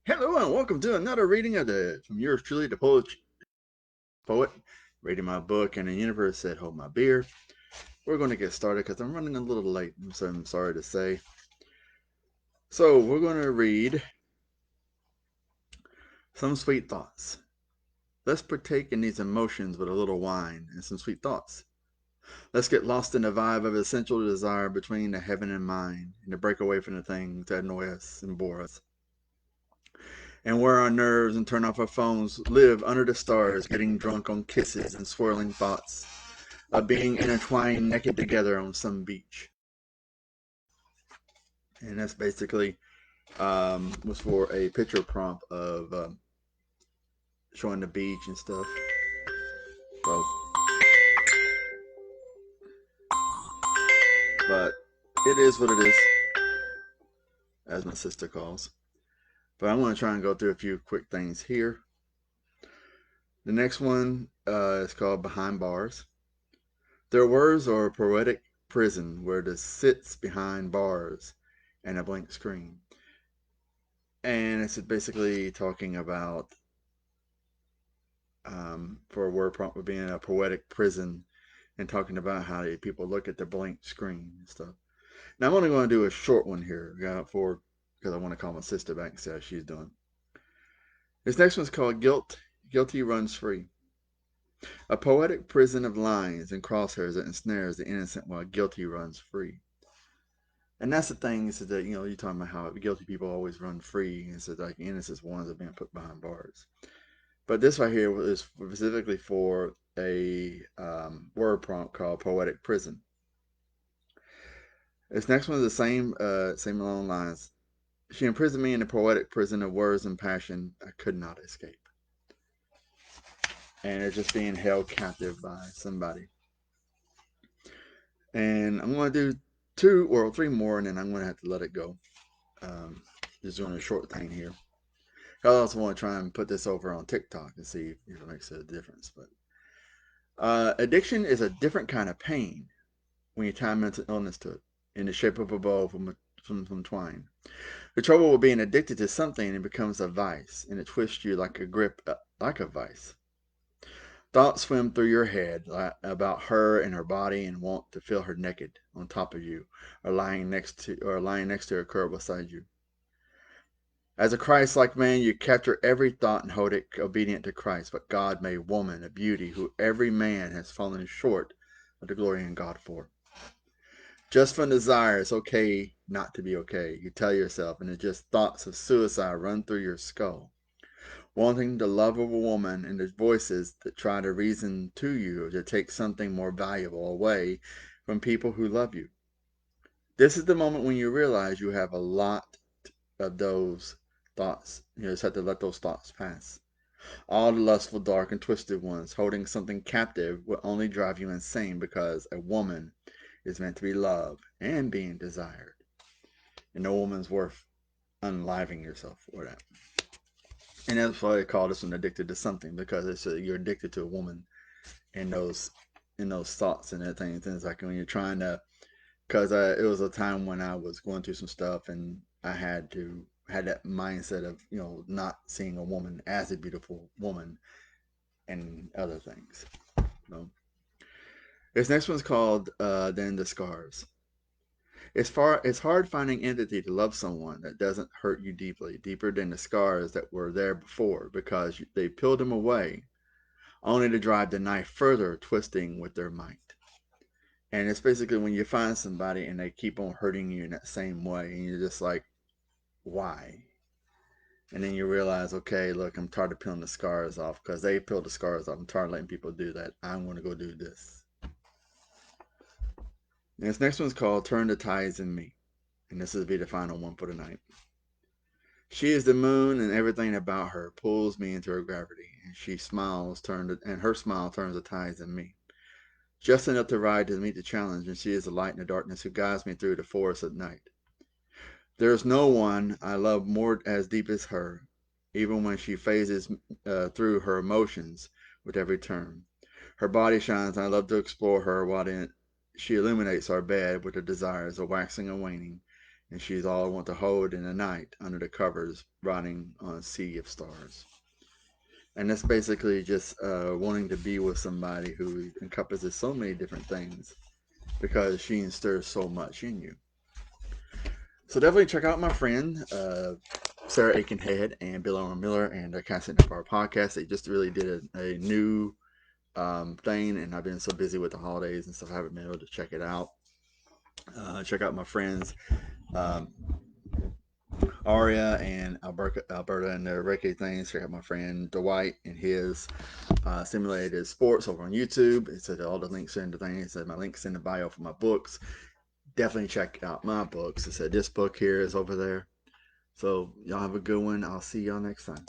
Hello and welcome to another reading of from yours truly, the poet, reading my book, and the universe said, "Hold my beer." We're going to get started because I'm running a little late, so I'm sorry to say. So we're going to read some sweet thoughts. Let's partake in these emotions with a little wine and some sweet thoughts. Let's get lost in the vibe of essential desire between the heaven and mind, and to break away from the things that annoy us and bore us, and wear our nerves and turn off our phones, live under the stars, getting drunk on kisses and swirling thoughts of being intertwined naked together on some beach. And that's basically was for a picture prompt of showing the beach and stuff. So, but it is what it is, as my sister calls. But I'm going to try and go through a few quick things here. The next one is called Behind Bars. Their words are a poetic prison where the sits behind bars and a blank screen. And it's basically talking about, for a word prompt, with being a poetic prison and talking about how people look at the blank screen and stuff. Now, I'm only going to do a short one here because I want to call my sister back and see how she's doing. This next one's called Guilty Runs Free. A poetic prison of lines and crosshairs that ensnares the innocent while guilty runs free. And that's the thing, is that, you're talking about how guilty people always run free, and so like innocent ones are being put behind bars. But this right here is specifically for a word prompt called Poetic Prison. This next one is the same along lines. She imprisoned me in a poetic prison of words and passion I could not escape. And it's just being held captive by somebody. And I'm going to do three more, and then I'm going to have to let it go. Just doing a short thing here. I also want to try and put this over on TikTok and see if it makes a difference. But addiction is a different kind of pain when you tie mental illness to it, in the shape of a bow from twine. The trouble with being addicted to something, it becomes a vice, and it twists you like a vice. Thoughts swim through your head about her and her body, and want to feel her naked on top of you, or lying next to her curl beside you. As a Christ-like man, you capture every thought and hold it obedient to Christ. But God made woman a beauty who every man has fallen short of the glory in God for. Just from desire, it's okay not to be okay. You tell yourself, and it's just thoughts of suicide run through your skull. Wanting the love of a woman, and the voices that try to reason to you to take something more valuable away from people who love you. This is the moment when you realize you have a lot of those thoughts. You just have to let those thoughts pass. All the lustful, dark, and twisted ones, holding something captive, will only drive you insane, because a woman is meant to be loved and being desired. And no woman's worth unliving yourself for that. And that's why they call this one addicted to something, because you're addicted to a woman and those thoughts and everything. Things like when you're trying to, because it was a time when I was going through some stuff, and I had that mindset of not seeing a woman as a beautiful woman and other things. This next one's called Then the Scars. It's hard finding empathy to love someone that doesn't hurt you deeply, deeper than the scars that were there before, because they peeled them away, only to drive the knife further, twisting with their might. And it's basically when you find somebody and they keep on hurting you in that same way, and you're just like, why? And then you realize, okay, look, I'm tired of peeling the scars off, because they peeled the scars off. I'm tired of letting people do that. I'm going to go do this. And this next one's called Turn the Tides in Me. And this will be the final one for the night. She is the moon, and everything about her pulls me into her gravity, and her smile turns the tides in me. Just enough to ride to meet the challenge, and she is the light in the darkness who guides me through the forest at night. There is no one I love more as deep as her, even when she phases through her emotions with every turn. Her body shines, and I love to explore her while she illuminates our bed with her desires of waxing and waning, and she's all I want to hold in the night under the covers, riding on a sea of stars. And that's basically just wanting to be with somebody who encompasses so many different things because she instils so much in you. So definitely check out my friend Sarah Aikenhead and Bill Owen Miller and the Casting of our podcast. They just really did a new thing, and I've been so busy with the holidays and stuff, I haven't been able to check it out. Check out my friends um, Aria and Alberta and their Reiki things. Check out my friend Dwight and his simulated sports over on YouTube. It said all the links are in the thing. It said my links in the bio for my books. Definitely check out my books. It said this book here is over there. So y'all have a good one. I'll see y'all next time.